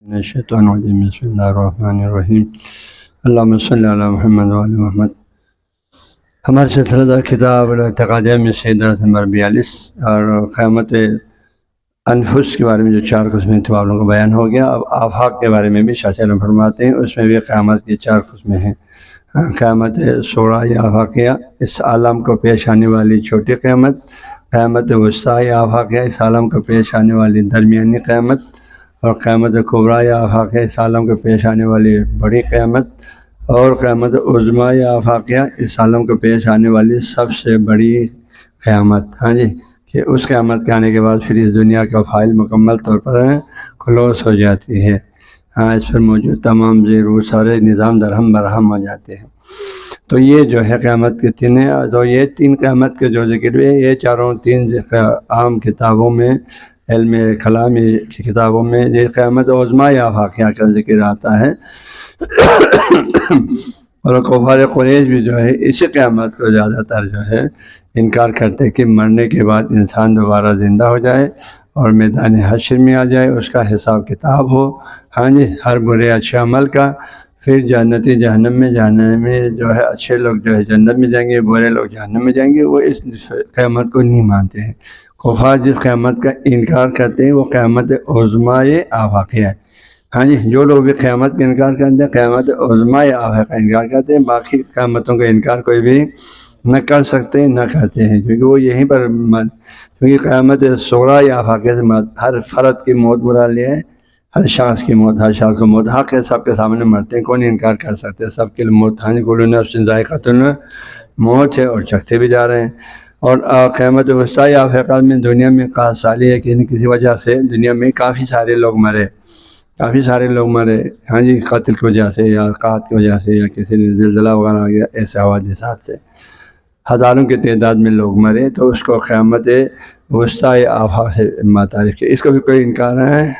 الشیطان الرجیم بسم اللہ الرحمن الرحیم اللہم صلی علی محمد وعلی محمد۔ ہمارے سلسلہ کتاب الاعتقادیہ میں سے درس نمبر 42 اور قیامت انفس کے بارے میں جو 4 قسمیں تھے آپ لوگوں کو بیان ہو گیا۔ اب آفاق کے بارے میں بھی شاہ صاحب فرماتے ہیں، اس میں بھی قیامت کی 4 قسمیں ہیں۔ قیامت صغریٰ یا آفاقیہ، اس عالم کو پیش آنے والی چھوٹی قیامت۔ قیامت وسطیٰ یا آفاقیہ، اس عالم کو پیش آنے والی درمیانی قیامت۔ اور قیامت کبریٰ یا آفاقیہ، اس عالم کو پیش آنے والی بڑی قیامت۔ اور قیامت عظمیٰ یا آفاقیہ، اس عالم کو پیش آنے والی سب سے بڑی قیامت۔ کہ اس قیامت کے آنے کے بعد پھر اس دنیا کا فائل مکمل طور پر کلوز ہو جاتی ہے۔ اس پر موجود تمام وہ سارے نظام درہم برہم ہو جاتے ہیں۔ تو یہ جو ہے قیامت کے 3 ہیں۔ تو یہ 3 قیامت کے جو ذکر ہوئے، یہ چاروں 3 عام کتابوں میں، علم کلام کی کتابوں میں یہ قیامت عظمیٰ یا آفاقیہ کا ذکر آتا ہے۔ اور کفار قریش بھی جو ہے اسی قیامت کو زیادہ تر جو ہے انکار کرتے کہ مرنے کے بعد انسان دوبارہ زندہ ہو جائے اور میدان حشر میں آ جائے، اس کا حساب کتاب ہو، ہر برے اچھے عمل کا، پھر جنتی جہنم میں جانے میں جو ہے اچھے لوگ جو ہے جنت میں جائیں گے، برے لوگ جہنم میں جائیں گے۔ وہ اس قیامت کو نہیں مانتے ہیں۔ کفار جس قیامت کا انکار کرتے ہیں وہ قیامت عظمیٰ آفاقیہ ہے۔ جو لوگ بھی قیامت کا انکار کرتے ہیں قیامت عظمیٰ آفاقیہ کا انکار کرتے ہیں، باقی قیامتوں کا انکار کوئی بھی نہ کر سکتے نہ کرتے ہیں، کیونکہ وہ یہیں پر کیونکہ قیامت صغریٰ یا آفاقیہ سے ہر فرد کی موت برا لیا ہے، ہر شخص کی موت، ہر شخص کو موت حق ہے، سب کے سامنے مرتے ہیں، کون انکار کر سکتے ہیں، سب کے لیے موت کل نفس ذائقۃ الموت ہے اور چکھتے بھی جا رہے ہیں۔ اور قیامت وسطیٰ یا آفاقیہ میں دنیا میں قحط سالی ہے، کسی وجہ سے دنیا میں کافی سارے لوگ مرے، قتل کی وجہ سے یا قحط کی وجہ سے یا کسی نے زلزلہ وغیرہ آ گیا، ایسے حوادثات سے ہزاروں کی تعداد میں لوگ مرے، تو اس کو قیامت وسطیٰ آفاق سے متعارف کیا۔ اس کو بھی کوئی انکار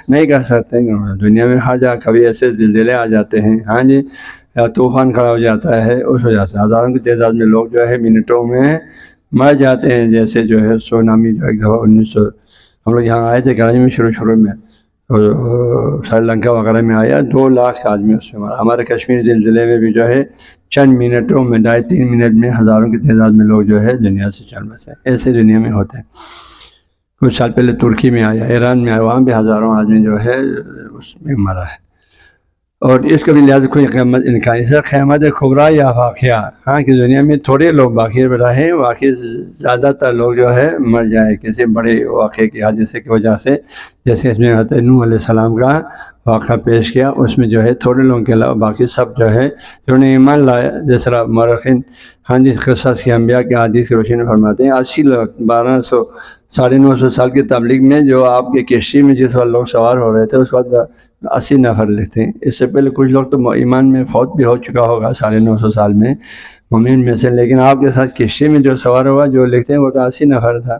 نہیں کر سکتے۔ دنیا میں ہر جگہ کبھی ایسے زلزلے آ جاتے ہیں، یا طوفان کھڑا ہو جاتا ہے، اس وجہ سے ہزاروں کی تعداد میں لوگ جو ہے منٹوں میں مر جاتے ہیں۔ جیسے جو ہے سونامی جو ایک دفعہ 1900 ہم لوگ یہاں آئے تھے کراچی میں شروع میں، سری لنکا وغیرہ میں آیا، 2 لاکھ آدمی اس میں مرا۔ ہمارے کشمیر زلزلے میں بھی جو ہے چند منٹوں میں 2.5-3 منٹ میں ہزاروں کی تعداد میں لوگ جو ہے دنیا سے چل بسے۔ ایسے دنیا میں ہوتے ہیں۔ کچھ سال پہلے ترکی میں آیا، ایران میں آیا، وہاں بھی ہزاروں آدمی جو ہے اس میں مرا ہے۔ اور اس کا بھی لحاظ کوئی قیامت انکار ہے۔ قیامت کبریٰ یا آفاقیہ، کہ دنیا میں تھوڑے لوگ باقی رہیں، باقی زیادہ تر لوگ جو ہے مر جائے کسی بڑے واقعے کی حادثے کی وجہ سے، جیسے اس میں حضرت نوح علیہ السلام کا واقعہ پیش کیا۔ اس میں جو ہے تھوڑے لوگوں کے علاوہ باقی سب جو ہے جنہوں نے ایمان لایا، جس طرح مورخین قصص کے انبیاء کے حدیث کی روشنی میں فرماتے ہیں 80 لوگ 1200 950 سال کی تبلیغ میں جو آپ کے کشتی میں جس وقت لوگ سوار ہو رہے تھے اس وقت 80 نفر لکھتے ہیں۔ اس سے پہلے کچھ لوگ تو ایمان میں فوت بھی ہو چکا ہوگا 950 سال میں مومن میں سے، لیکن آپ کے ساتھ کشتی میں جو سوار ہوا جو لکھتے ہیں وہ تو 80 نفر تھا۔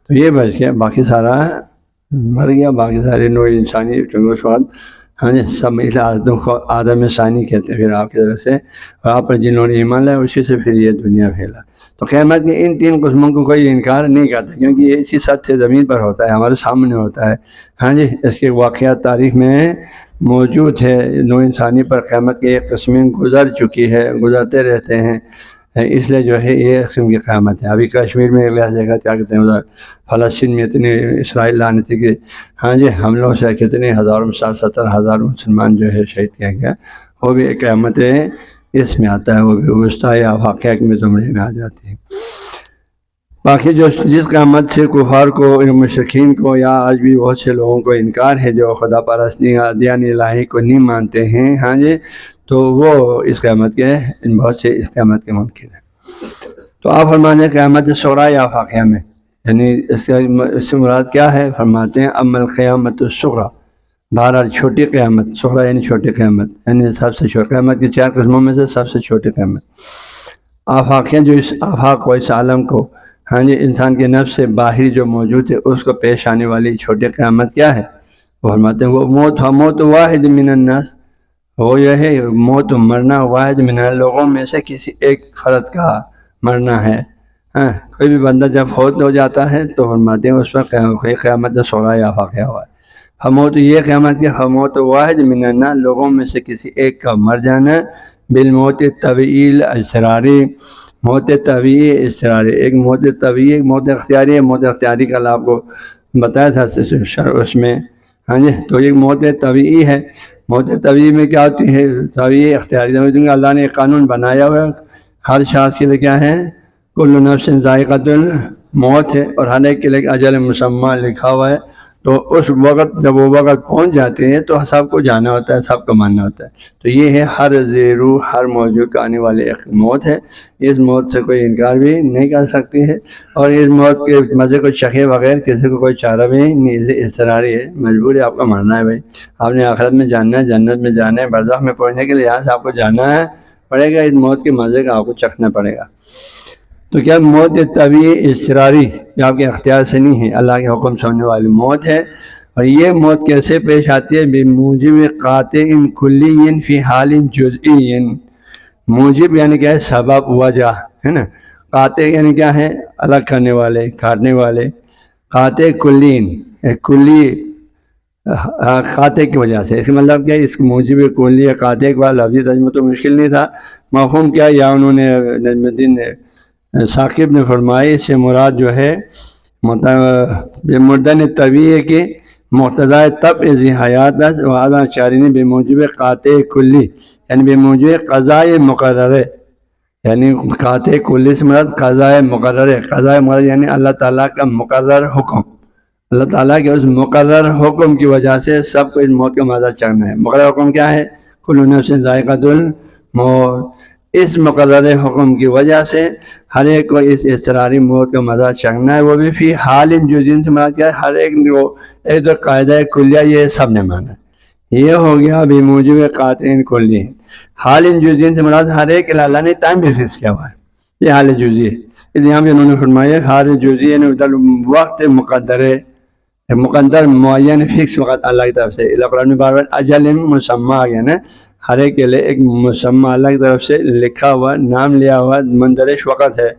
تو یہ بچ گیا، باقی سارا مر گیا، باقی سارے نوع انسانی اس وقت سب اس آدم کو آدم ثانی کہتے ہیں پھر آپ کی طرف سے، اور آپ پر جنہوں نے ایمان لایا اسی سے پھر یہ دنیا پھیلا۔ تو قیامت کے ان 3 قسموں کو کوئی انکار نہیں کرتا، کیونکہ یہ اسی سطح زمین پر ہوتا ہے، ہمارے سامنے ہوتا ہے۔ اس کے واقعات تاریخ میں موجود ہے۔ نوع انسانی پر قیامت کی ایک قسمیں گزر چکی ہے، گزرتے رہتے ہیں، اس لیے جو ہے یہ قسم کی قیامت ہے۔ ابھی کشمیر میں ایک لحاظ دیکھا کیا کہتے ہیں ادھر فلسطین میں اتنے اسرائیل لعنتی کے حملوں سے کتنے ہزاروں 70,000 مسلمان جو ہے شہید کیا گیا، وہ بھی ایک قیامت اس میں آتا ہے، وہ بھی وسطیٰ یا آفاقیہ میں زمرے میں آ جاتی ہے۔ باقی جس قیامت سے کفار کو، مشرکین کو یا آج بھی بہت سے لوگوں کو انکار ہے جو خدا پرستی ادیان الہی کو نہیں مانتے ہیں، تو وہ اس قیامت کے بہت سے اس قیامت کے منکر ہیں۔ تو آپ فرماتے ہیں قیامت صغریٰ یا آفاقیہ میں، یعنی اس سے مراد کیا ہے؟ فرماتے ہیں اما القیامت الصغریٰ، بہرحال چھوٹی قیامت، صغریٰ یعنی چھوٹی قیامت، یعنی سب سے چھوٹی قیامت کی 4 قسموں میں سے سب سے چھوٹی قیامت۔ آفاقیہ جو اس آفاق کو، اس عالم کو انسان کے نفس سے باہر جو موجود ہے اس کو پیش آنے والی چھوٹی قیامت کیا ہے؟ وہ فرماتے ہیں وہ موت واحد من الناس، وہ یہ ہے موت مرنا واحد من لوگوں میں سے کسی ایک فرد کا مرنا ہے۔ کوئی بھی بندہ جب فوت ہو جاتا ہے تو فرماتے ہیں اس وقت قیامت صغریٰ یا آفاقیہ ہوا ہے۔ فموت یہ قیامت کی فموت واحد من الناس لوگوں میں سے کسی ایک کا مر جانا، بالموت طبیعی اضطراری، موت طبیعی اضطراری، ایک موت طبیعی ایک موت اختیاری ہے۔ موت اختیاری کل آپ کو بتایا تھا اس میں، ہاں جی، تو ایک موت طبیعی ہے۔ موت طبیعی میں کیا ہوتی ہے؟ طبیعی اختیاری، کیونکہ اللہ نے ایک قانون بنایا ہوا ہے ہر شخص کے لیے، کیا ہے؟ کل نفس ذائقۃ الموت ہے، اور ہر ایک کے لیے اجل مسمى لکھا ہوا ہے۔ تو اس وقت جب وہ وقت پہنچ جاتے ہیں تو سب کو جانا ہوتا ہے، سب کو ماننا ہوتا ہے۔ تو یہ ہے ہر روح ہر موجود کا آنے والی ایک موت ہے۔ اس موت سے کوئی انکار بھی نہیں کر سکتی ہے، اور اس موت کے مزے کو چکھے بغیر کسی کو کوئی چارہ بھی نہیں، اضطراری ہے، مجبوری آپ کو ماننا ہے۔ بھائی آپ نے آخرت میں جاننا ہے، جنت میں جانا ہے، برزخ میں پہنچنے کے لیے یہاں سے آپ کو جانا ہے پڑے گا، اس موت کے مزے کا آپ کو چکھنا پڑے گا۔ تو کیا موت طبیعی اضطراری یہ آپ کے اختیار سے نہیں ہے، اللہ کے حکم سے ہونے والی موت ہے۔ اور یہ موت کیسے پیش آتی ہے؟ بموجب قاطع کلی فی حال جزئی، موجب یعنی کیا ہے؟ سبب، وجہ ہے نا۔ قاطع یعنی کیا ہے؟ الگ کرنے والے، کاٹنے والے۔ قاطع کلین، کلی قاطع کی وجہ سے، اس کا مطلب کیا ہے؟ اس موجب کلی قاطع کا لفظی ترجمہ تو مشکل نہیں تھا، مفہوم کیا؟ یا انہوں نے نجم الدین ثاقب نے فرمایا اس سے مراد جو ہے مردن طبیعی کے مقتضائے طبع ذی حیات وعدہ چارینی بے موجب قاطع کلی، یعنی بے موجب قضاء مقررے، یعنی قاطع کلی سے مراد قضاء مقررے۔ قضاء مقرر یعنی اللہ تعالیٰ کا مقرر حکم، اللہ تعالیٰ کے اس مقرر حکم کی وجہ سے سب کو اس موت کا مزہ چکھنا ہے۔ مقرر حکم کیا ہے؟ کل نفس ذائقۃ الموت۔ اس مقرر حکم کی وجہ سے ہر ایک کو اس اضطراری موت کا مزہ چکھنا ہے، وہ بھی فی حال جزئی سے مراد کیا ہے؟ ہر ایک کو ایک تو قاعدہ کلیہ یہ سب نے مانا، یہ ہو گیا بموجب قاطع کلی۔ حال جزئی سے مراد ہر ایک اللہ نے ٹائم بھی فکس کیا ہوا ہے، یہ حال جزئی ہے۔ اس یہاں پہ انہوں نے فرمایا حال جزئی یعنی وقت مقدر ہے، مقدر معین فکس وقت اللہ کی طرف سے۔ قرآن میں بار بار اجل مسمى آ گیا نا، ہر ایک کے لیے ایک مسمى اللہ کی طرف سے لکھا ہوا، نام لیا ہوا مندرج وقت ہے،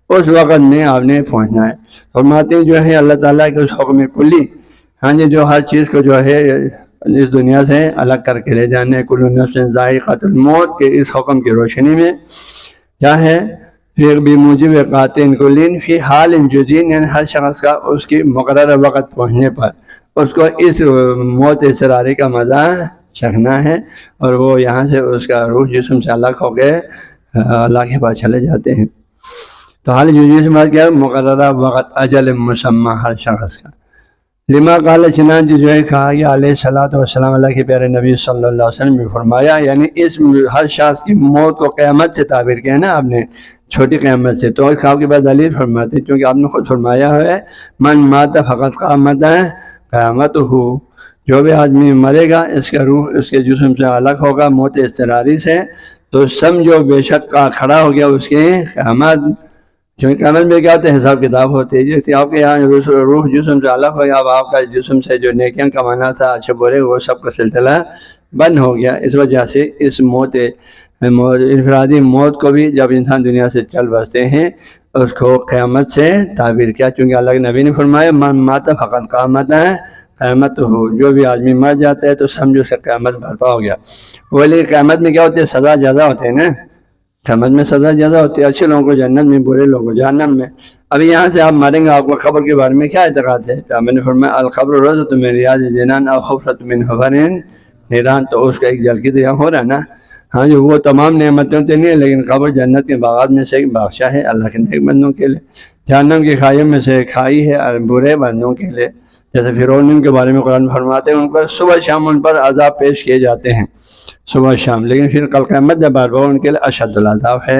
اس وقت میں آپ نے پہنچنا ہے۔ فرماتے ہیں جو ہے اللہ تعالیٰ کے اس حکم کلی، ہاں جی، جو ہر چیز کو جو ہے اس دنیا سے الگ کر کے لے جانے، کل نفس ذائقۃ الموت کے اس حکم کی روشنی میں کیا ہے؟ پھر بموجب قاطع کلین فی حال جزئی، یعنی ہر شخص کا اس کی مقررہ وقت پہنچنے پر اس کو اس موت اضطراری کا مزہ چکھنا ہے، اور وہ یہاں سے اس کا روح جسم سے الگ ہو کے اللہ کے پاس چلے جاتے ہیں۔ تو حال جزئی سے مراد کیا ہے؟ مقررہ وقت، اجل مسمى ہر شخص کا۔ لما قال چنانچہ جو ہے کہا کہ علیہ الصلوۃ والسلام، اللہ کے پیارے نبی صلی اللہ علیہ وسلم نے فرمایا، یعنی اس ہر شخص کی موت کو قیامت سے تعبیر کیا ہے نا آپ نے، چھوٹی قیامت سے، تو اس خواب کے بعد دلیل فرماتے ہیں، کیونکہ آپ نے خود فرمایا ہے من مات فقط قامت قیامت ہو، جو بھی آدمی مرے گا اس کا روح اس کے جسم سے الگ ہوگا موت اضطراری سے، تو سمجھو بے شک کا کھڑا ہو گیا اس کی قیامت۔ کیونکہ قیامت میں کیا ہوتا ہے؟ حساب کتاب ہوتے ہیں، جیسے آپ کے یہاں روح جسم سے الگ ہو گیا، اب آپ کا جسم سے جو نیکیاں کمانا تھا اچھے برے وہ سب کا سلسلہ بند ہو گیا۔ اس وجہ سے اس موت انفرادی موت کو بھی جب انسان دنیا سے چل بستے ہیں اس کو قیامت سے تعبیر کیا، چونکہ اللہ کے نبی نے فرمایا من مات فقط قامت قیامت ہو، جو بھی آدمی مر جاتا ہے تو سمجھو اس کا قیامت برپا ہو گیا۔ وہ لیکن قیامت میں کیا ہوتے ہیں؟ سزا جزا ہوتے ہیں نا، قیامت میں سزا جزا ہوتی ہے، اچھے لوگوں کو جنت میں، برے لوگوں کو جہنم میں۔ ابھی یہاں سے آپ مریں گے، آپ کو قبر کے بارے میں کیا اعتقاد ہے؟ تو میں نے فرمایا القبر روضۃ من ریاض الجنان او حفرۃ من حفر النیران، تو اس کا ایک جھلکی تو یہاں ہو رہا ہے نا۔ ہاں جی، وہ تمام نعمتوں سے نہیں ہے، لیکن قبر جنت کے باغات میں سے ایک باغچہ ہے اللہ کے نیک بندوں کے لیے، جہنم کی کھائیوں میں سے کھائی ہے اور برے بندوں کے لیے۔ جیسے فرعون کے بارے میں قرآن فرماتے ہیں ان پر صبح شام ان پر عذاب پیش کیے جاتے ہیں، صبح شام، لیکن پھر کل قیامت جب برپا ان کے لیے اشد العذاب ہے۔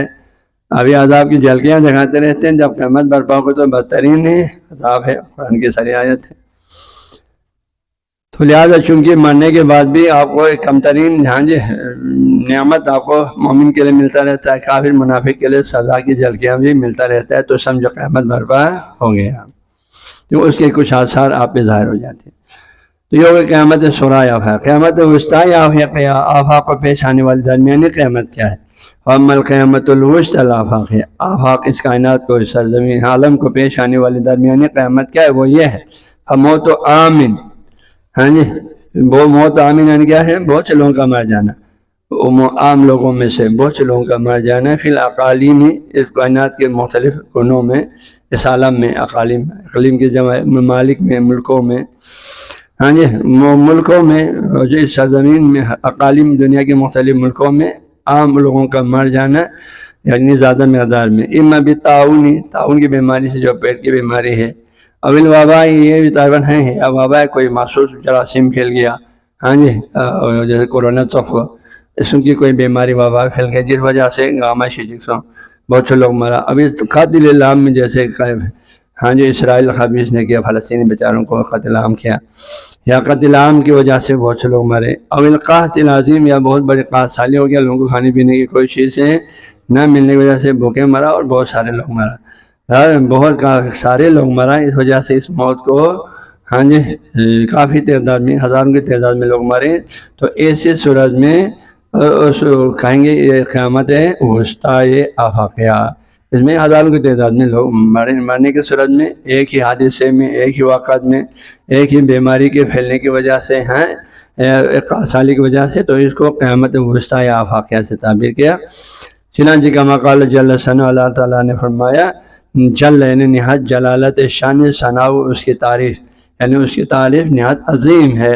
ابھی عذاب کی جھلکیاں دکھاتے رہتے ہیں، جب قیامت برپا ہو تو بدترین عذاب ہے، قرآن کی ساری آیت ہے۔ تو لہٰذا چونکہ مرنے کے بعد بھی آپ کو ایک کم ترین نعمت آپ کو مومن کے لیے ملتا رہتا ہے، کافر منافق کے لیے سزا کی جھلکیاں بھی ملتا رہتا ہے، تو سمجھو قیامت برپا ہو گیا، تو اس کے کچھ آثار آپ پہ ظاہر ہو جاتے ہیں۔ تو یہ ہوگا قیامت سرا آفا، قیامت وسطی آفاق کو پیش آنے والی درمیانی قیامت کیا ہے؟ وَأَمَّا الْقِيَامَةُ الْوُسْطَىٰ الْآفَاقِ، آفاق اس کائنات کو، سرزمین عالم کو پیش آنے والی درمیانی قیامت کیا ہے؟ وہ یہ ہے موت عامن، ہاں جی، وہ موت عامین کیا ہے؟ بہت سے لوگوں کا مر جانا، عام لوگوں میں سے بہت سے لوگوں کا مر جانا، فی الاقالیم، اس کائنات کے مختلف کونوں میں، اس عالم میں، اقالیم، اقلیم کی جمع ممالک میں، ملکوں میں، ہاں جی، ملکوں میں، جو اس سرزمین میں، اقالیم، دنیا کے مختلف ملکوں میں عام لوگوں کا مر جانا، یعنی زیادہ مقدار میں، اما بھی تعاون کی بیماری سے، جو پیٹ کی بیماری ہے، اول وبا، یہ بھی طالباً ہے، یا وبا کوئی مخصوص جراثیم پھیل گیا، ہاں جی، جیسے کورونا تف، اس کی کوئی بیماری وبا پھیل گئی جس وجہ سے غامہ شجکسوں بہت سے لوگ مرا۔ ابھی قاتل عام میں جیسے ہاں جی، اسرائیل خبیث نے کیا، فلسطینی بیچاروں کو قتل عام کیا، یا قتل عام کی وجہ سے بہت سے لوگ مرے، اول قحط العظیم، یا بہت بڑے قحط سالی ہو گیا، لوگوں کو کھانے پینے کی کوئی چیز سے نہ ملنے کی وجہ سے بھوکے مرا، اور بہت سارے لوگ مرا، بہت سارے لوگ مرا اس وجہ سے، اس موت کو، ہاں جی، کافی تعداد میں، ہزاروں کی تعداد میں لوگ مرے۔ تو ایسے صورت میں اس کہیں گے یہ قیامت ہے وسطی آفاقیہ، اس میں ہزاروں کی تعداد میں لوگ مرنے کی صورت میں، ایک ہی حادثے میں، ایک ہی واقعات میں، ایک ہی بیماری کے پھیلنے کی وجہ سے ہیں، ایک سالی کی وجہ سے، تو اس کو قیامت وسطی آفاقیہ سے تعبیر کیا۔ چنانچہ کما قال جل ثناؤ، اللہ تعالیٰ نے فرمایا، جل یعنی نہایت جلالت شان ثناء، اس کی تعریف، یعنی اس کی تعریف نہایت عظیم ہے،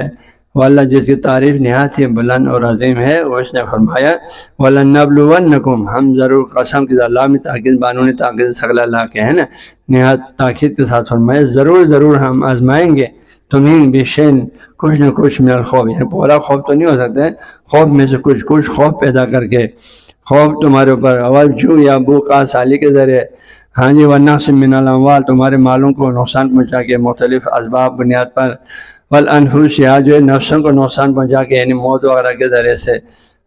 واللہ جس کی تعریف نہایت ہی بلند اور عظیم ہے، وہ اس نے فرمایا، وَلَنَّبْلُوَنَّكُمْ، ہم ضرور، قسم کی اللہ میں تاکید، بانون تاکید سگلا اللہ کے ہے نا، نہایت تاکید کے ساتھ فرمایا، ضرور ضرور ہم آزمائیں گے تمہیں بشین، کچھ نہ کچھ، من الخوف، یعنی پورا خوف تو نہیں ہو سکتا ہے، خوف میں سے کچھ خوف پیدا کر کے، خوف تمہارے اوپر، جو یا بوقا سالی کے ذریعے، ہاں جی، والنقص من الاموال، تمہارے مالوں کو نقصان پہنچا کے مختلف اسباب بنیاد پر، والانفس، یا جو ہے نفسوں کو نقصان پہنچا کے، یعنی موت وغیرہ کے ذریعے سے،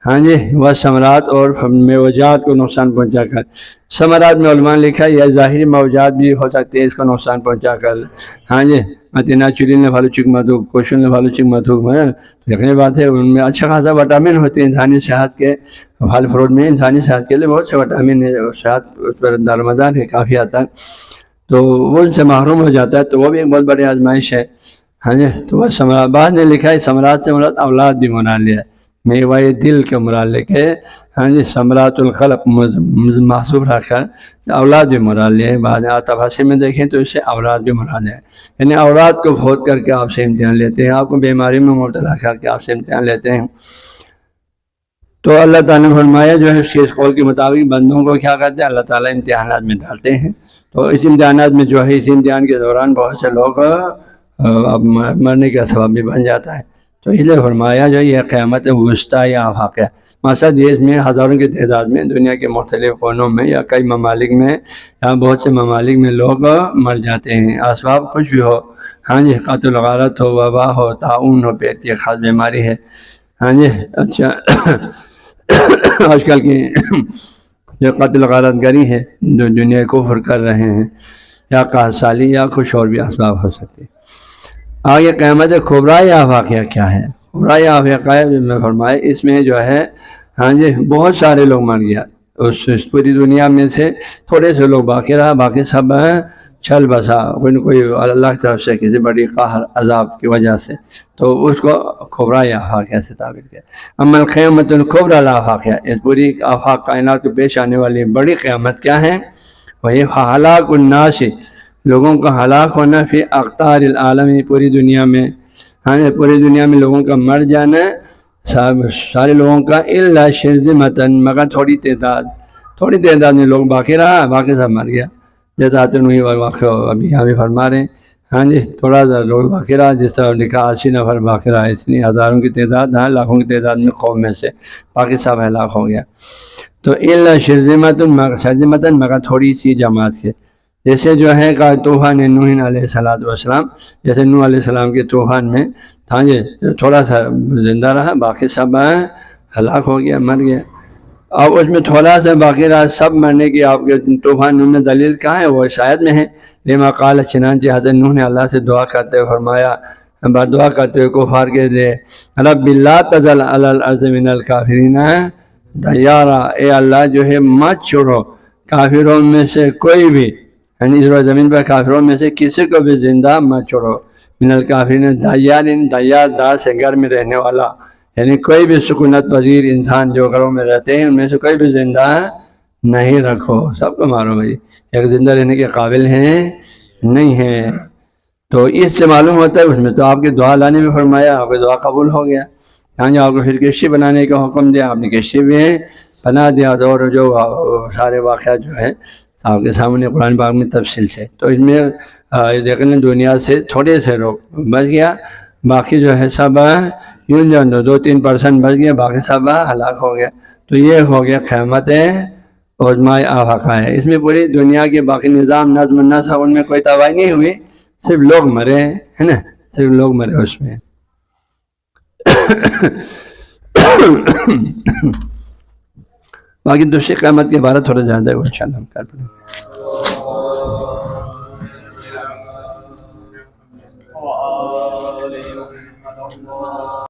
ہاں جی، والثمرات، اور میوجات کو نقصان پہنچا کر، ثمرات میں علماء نے لکھا یا ظاہری موجات بھی ہو سکتے ہیں اس کو نقصان پہنچا کر، ہاں جی، متینا چلی نے پھلو چک مدھو، کوشن نے پھلو چک مدھو، یقینی بات ہے ان میں اچھا خاصا وٹامن ہوتے ہیں، انسانی صحت کے پھل فروٹ میں انسانی صحت کے لیے بہت سے وٹامن ہے، صحت اس پر دارمدار ہے کافی حد تک، تو وہ ان سے محروم ہو جاتا ہے، تو وہ بھی ایک بہت بڑی آزمائش ہے، ہاں جی، تو وہ ثمرات، بعد نے لکھا ہے ثمرات سے مراد اولاد بھی مراد لیا ہے، میوہ دل کے مراد لے کے، ہاں جی، ثمرات القلب محسوب رکھ کر اولاد بھی مراد لیا، بعد تفاسیر میں دیکھیں تو اس سے اولاد بھی مراد ہے، یعنی اولاد کو پھوت کر کے آپ سے امتحان لیتے ہیں، آپ کو بیماری میں مبتلا کر کے آپ سے امتحان لیتے ہیں۔ تو اللہ تعالیٰ نے فرمایا جو ہے اس قول کے مطابق بندوں کو کیا کرتے ہیں، اللہ تعالیٰ امتحانات میں ڈالتے ہیں، تو اس امتحانات میں جو ہے، اس امتحان کے دوران بہت سے لوگ مرنے کا سبب بھی بن جاتا ہے، تو اس لیے فرمایا جو یہ قیامت وسطی یا آفاقیہ، مقصد یہ اس میں ہزاروں کی تعداد میں دنیا کے مختلف کونوں میں یا کئی ممالک میں یا بہت سے ممالک میں لوگ مر جاتے ہیں، اسباب کچھ بھی ہو، ہاں جی، قتل غارت ہو، وبا ہو، طاعون ہو، پیٹ کی خاص بیماری ہے، ہاں جی، اچھا آج کل کی جو قتل غارت گری ہے جو دنیا کفر کر رہے ہیں، یا قحط سالی، یا کچھ اور بھی اسباب ہو سکتے ہیں۔ آگے قیامت کبریٰ یا واقعہ کیا ہے؟ کبریٰ یا واقعہ میں فرمائے، اس میں جو ہے، ہاں جی، بہت سارے لوگ مر گیا، اس پوری دنیا میں سے تھوڑے سے لوگ باقی رہا، باقی سب چھل بسا، کوئی اللہ کی طرف سے کسی بڑی قہر عذاب کی وجہ سے، تو اس کو کبریٰ یا واقعہ سے تعبیر کیا۔ اما القیامت الکبریٰ لا واقعہ، اس پوری آفاق کائنات کو پیش آنے والی بڑی قیامت کیا ہے؟ وہی ہلاک الناس، لوگوں کا ہلاک ہونا، فی اقطار العالم، پوری دنیا میں، ہاں پوری دنیا میں لوگوں کا مر جانا، سارے لوگوں کا، الا شرذمۃ، مگر تھوڑی تعداد میں لوگ باقی رہا، باقی سب مر گیا، جیسا ہوئی واقعہ ابھی یہاں بھی فرما رہے ہیں، ہاں جی، تھوڑا سا لوگ باقی رہا، جس طرح لکھا 80 نفر باقی رہا، اس لیے ہزاروں کی تعداد، ہاں لاکھوں کی تعداد میں قوم میں سے باقی سب ہلاک ہو گیا، تو الا شرذمۃ، مگر تھوڑی سی جماعت کے، جیسے جو ہے کہ طوفان نوح علیہ السلام، جیسے نوح علیہ السلام کے طوفان میں، ہاں جی، تھوڑا سا زندہ رہا، باقی سب ہلاک ہو گیا، مر گیا، اور اس میں تھوڑا سا باقی رہا، سب مرنے کی آپ کے طوفان میں دلیل کہاں ہے؟ وہ شاید میں ہے، لما قال، چنانچہ حضرت نوح نے اللہ سے دعا کرتے ہوئے فرمایا، دعا کرتے ہوئے کفار کے لیے، رب لا تذر علی الارض من الکافرین دیارا، اے اللہ جو ہے مت چھوڑو کافروں میں سے کوئی بھی، یعنی اس زمین پر کافروں میں سے کسی کو بھی زندہ مت چھوڑو، من الکافرین دیار، دیار دار سے گھر میں رہنے والا، یعنی کوئی بھی سکونت پذیر انسان جو گھروں میں رہتے ہیں ان میں سے کوئی بھی زندہ نہیں رکھو، سب کو مارو بھائی، ایک زندہ رہنے کے قابل ہیں نہیں ہیں۔ تو اس سے معلوم ہوتا ہے اس میں تو آپ کی دعا لانے میں فرمایا، آپ کی دعا قبول ہو گیا۔ ہاں جی، آپ کو پھر کشتی بنانے کا حکم دیا، آپ نے کشتی بھی بنا دیا، اور جو سارے واقعات جو ہیں آپ کے سامنے قرآن پاک میں تفصیل سے، تو اس میں دیکھیں دنیا سے تھوڑے سے لوگ بچ گیا، باقی جو ہے سب یوں جو 2-3% بچ گیا، باقی سب ہلاک ہو گیا۔ تو یہ ہو گیا قیامت عظمیٰ آفاقہ ہے۔ اس میں پوری دنیا کے باقی نظام نظم و نسق ان میں کوئی تباہی نہیں ہوئی، صرف لوگ مرے ہے نا، صرف لوگ مرے اس میں۔ باقی دوسری قیامت کے بارے تھوڑا زیادہ ہے، وہ انشاءاللہ ہم کر پڑیں۔